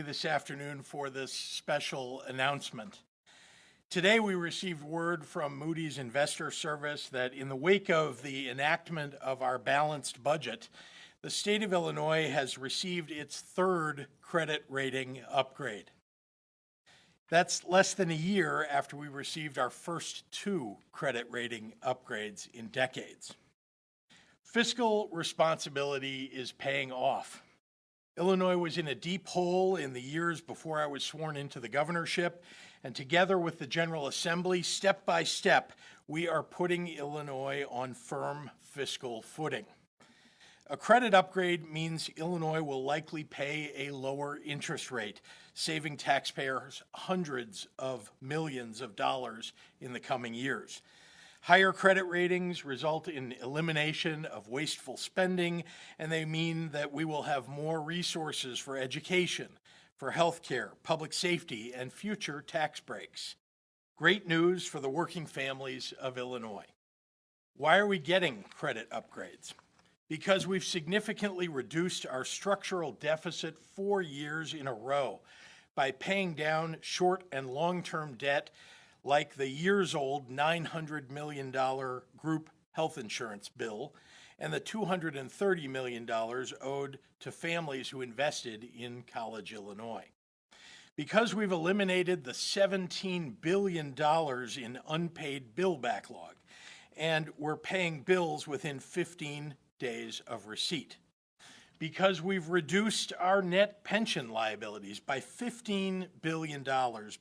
this afternoon for this special announcement. Today, we received word from Moody's Investor Service that in the wake of the enactment of our balanced budget, the state of Illinois has received its third credit rating upgrade. That's less than a year after we received our first two credit rating upgrades in decades. Fiscal responsibility is paying off. Illinois was in a deep hole in the years before I was sworn into the governorship, and together with the General Assembly, step by step, we are putting Illinois on firm fiscal footing. A credit upgrade means Illinois will likely pay a lower interest rate, saving taxpayers hundreds of millions of dollars in the coming years. Higher credit ratings result in elimination of wasteful spending, and they mean that we will have more resources for education, for healthcare, public safety, and future tax breaks. Great news for the working families of Illinois. Why are we getting credit upgrades? Because we've significantly reduced our structural deficit 4 years in a row by paying down short and long-term debt like the years-old $900 million group health insurance bill and the $230 million owed to families who invested in College, Illinois. Because we've eliminated the $17 billion in unpaid bill backlog, and we're paying bills within 15 days of receipt. Because we've reduced our net pension liabilities by $15 billion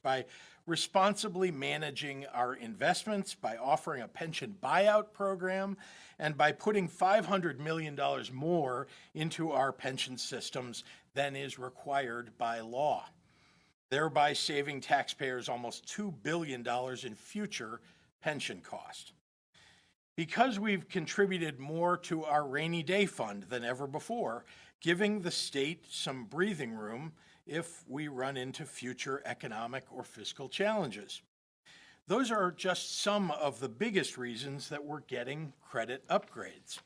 by responsibly managing our investments, by offering a pension buyout program, and by putting $500 million more into our pension systems than is required by law, thereby saving taxpayers almost $2 billion in future pension costs. Because we've contributed more to our rainy day fund than ever before, giving the state some breathing room if we run into future economic or fiscal challenges. Those are just some of the biggest reasons that we're getting credit upgrades.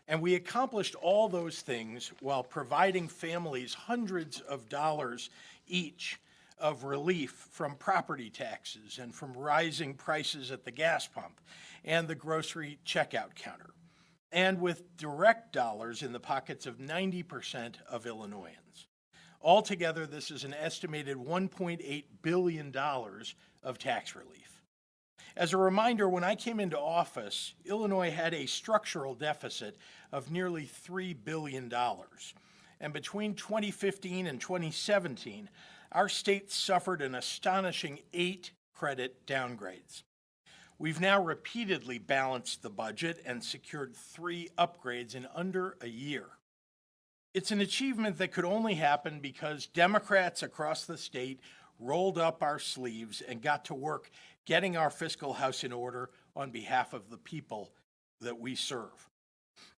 And we accomplished all those things while providing families hundreds of dollars each of relief from property taxes and from rising prices at the gas pump and the grocery checkout counter, and with direct dollars in the pockets of 90% of Illinoisans. Altogether, this is an estimated $1.8 billion of tax relief. As a reminder, when I came into office, Illinois had a structural deficit of nearly $3 billion. And between 2015 and 2017, our state suffered an astonishing 8 credit downgrades. We've now repeatedly balanced the budget and secured 3 upgrades in under a year. It's an achievement that could only happen because Democrats across the state rolled up our sleeves and got to work getting our fiscal house in order on behalf of the people that we serve.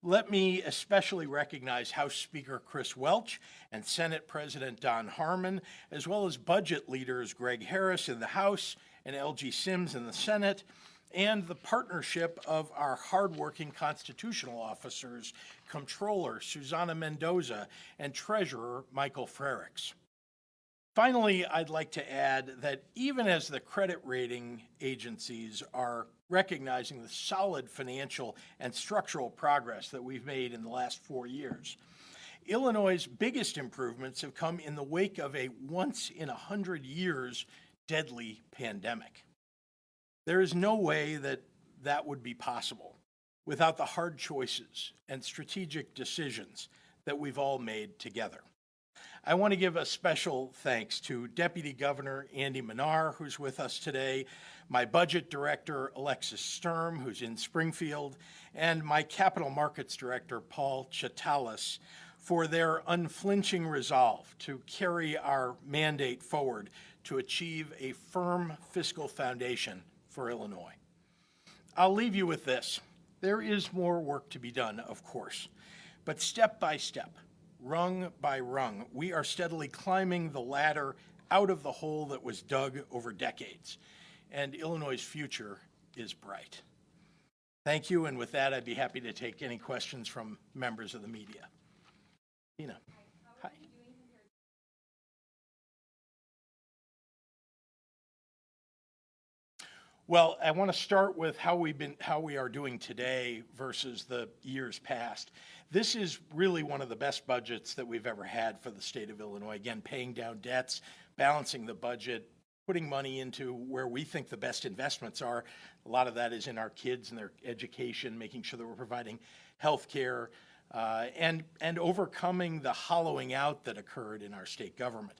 Let me especially recognize House Speaker Chris Welch and Senate President Don Harmon, as well as budget leaders Greg Harris in the House and L.G. Sims in the Senate, and the partnership of our hardworking constitutional officers, Comptroller Susana Mendoza and Treasurer Michael Frericks. Finally, I'd like to add that even as the credit rating agencies are recognizing the solid financial and structural progress that we've made in the last 4 years, Illinois' biggest improvements have come in the wake of a once-in-100 years deadly pandemic. There is no way that that would be possible without the hard choices and strategic decisions that we've all made together. I want to give a special thanks to Deputy Governor Andy Manar, who's with us today, my Budget Director Alexis Sturm, who's in Springfield, and my Capital Markets Director Paul Chatalis for their unflinching resolve to carry our mandate forward to achieve a firm fiscal foundation for Illinois. I'll leave you with this. There is more work to be done, of course, but step by step, rung by rung, we are steadily climbing the ladder out of the hole that was dug over decades, and Illinois' future is bright. Thank you, and with that, I'd be happy to take any questions from members of the media. Tina. Well, I want to start with how we are doing today versus the years past. This is really one of the best budgets that we've ever had for the state of Illinois. Again, paying down debts, balancing the budget, putting money into where we think the best investments are. A lot of that is in our kids and their education, making sure that we're providing health care, and overcoming the hollowing out that occurred in our state government.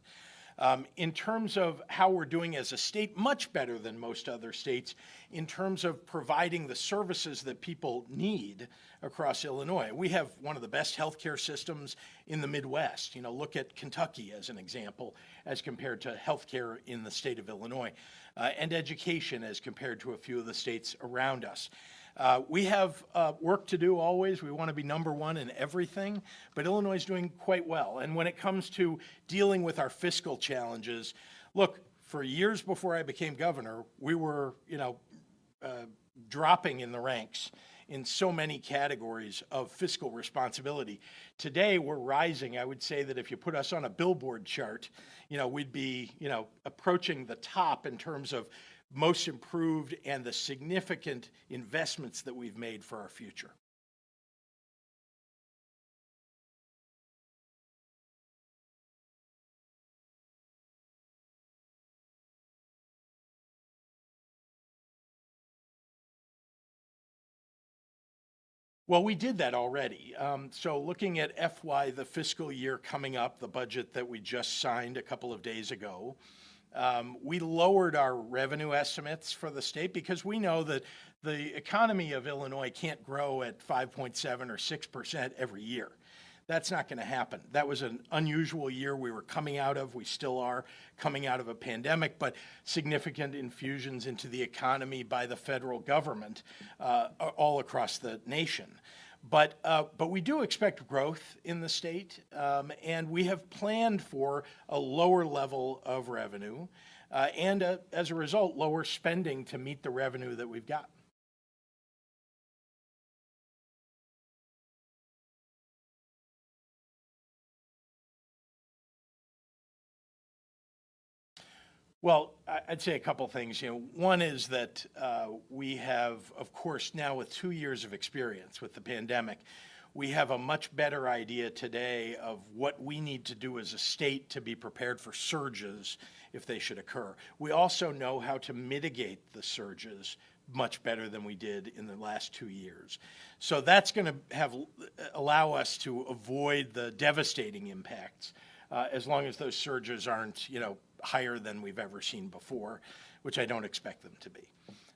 In terms of how we're doing as a state, much better than most other states in terms of providing the services that people need across Illinois. We have one of the best healthcare systems in the Midwest. Look at Kentucky as an example, as compared to healthcare in the state of Illinois, and education as compared to a few of the states around us. We have work to do always. We want to be number one in everything, but Illinois is doing quite well. And when it comes to dealing with our fiscal challenges, look, for years before I became governor, we were, dropping in the ranks in so many categories of fiscal responsibility. Today, we're rising. I would say that if you put us on a billboard chart, we'd be, approaching the top in terms of most improved and the significant investments that we've made for our future. Well, we did that already. So looking at the fiscal year coming up, the budget that we just signed a couple of days ago, we lowered our revenue estimates for the state because we know that the economy of Illinois can't grow at 5.7 or 6% every year. That's not going to happen. That was an unusual year we still are coming out of a pandemic, but significant infusions into the economy by the federal government all across the nation. But we do expect growth in the state, and we have planned for a lower level of revenue and, as a result, lower spending to meet the revenue that we've got. Well, I'd say a couple things. One is that we have, of course, now with 2 years of experience with the pandemic, we have a much better idea today of what we need to do as a state to be prepared for surges if they should occur. We also know how to mitigate the surges much better than we did in the last 2 years. So that's going to allow us to avoid the devastating impacts as long as those surges aren't, higher than we've ever seen before, which I don't expect them to be.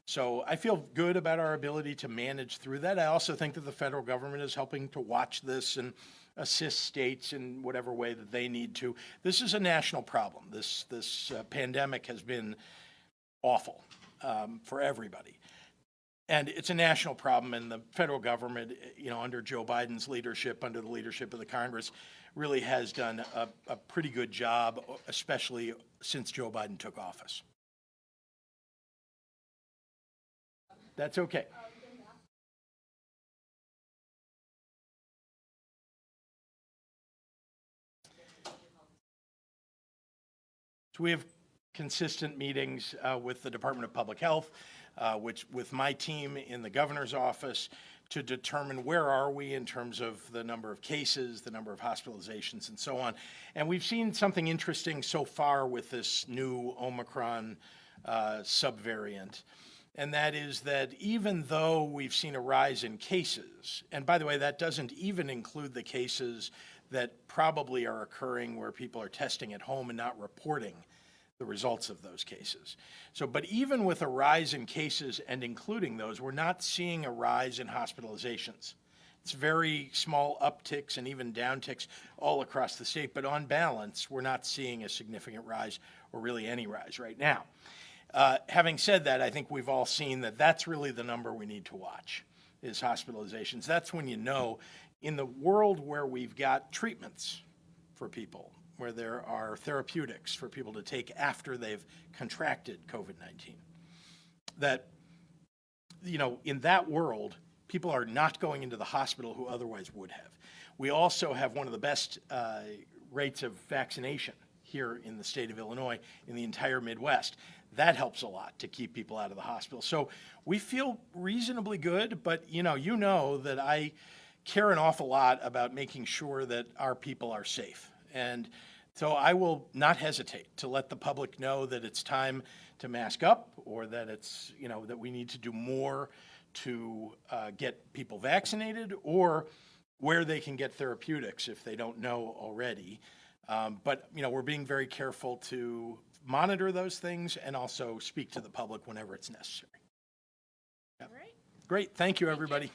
So I feel good about our ability to manage through that. I also think that the federal government is helping to watch this and assist states in whatever way that they need to. This is a national problem. This pandemic has been awful for everybody. And it's a national problem, and the federal government, under Joe Biden's leadership, under the leadership of the Congress, really has done a pretty good job, especially since Joe Biden took office. That's okay. So we have consistent meetings with the Department of Public Health, with my team in the governor's office, to determine where are we in terms of the number of cases, the number of hospitalizations, and so on. And we've seen something interesting so far with this new Omicron subvariant, and that is that even though we've seen a rise in cases, and by the way, that doesn't even include the cases that probably are occurring where people are testing at home and not reporting the results of those cases. But even with a rise in cases and including those, we're not seeing a rise in hospitalizations. It's very small upticks and even downticks all across the state, but on balance, we're not seeing a significant rise or really any rise right now. Having said that, I think we've all seen that that's really the number we need to watch, is hospitalizations. That's when in the world where we've got treatments for people, where there are therapeutics for people to take after they've contracted COVID-19, that, in that world, people are not going into the hospital who otherwise would have. We also have one of the best rates of vaccination here in the state of Illinois, in the entire Midwest. That helps a lot to keep people out of the hospital. So we feel reasonably good, but you know that I care an awful lot about making sure that our people are safe. And so I will not hesitate to let the public know that it's time to mask up, or that it's, that we need to do more to get people vaccinated, or where they can get therapeutics if they don't know already. But we're being very careful to monitor those things and also speak to the public whenever it's necessary. All right. Great. Thank you, everybody.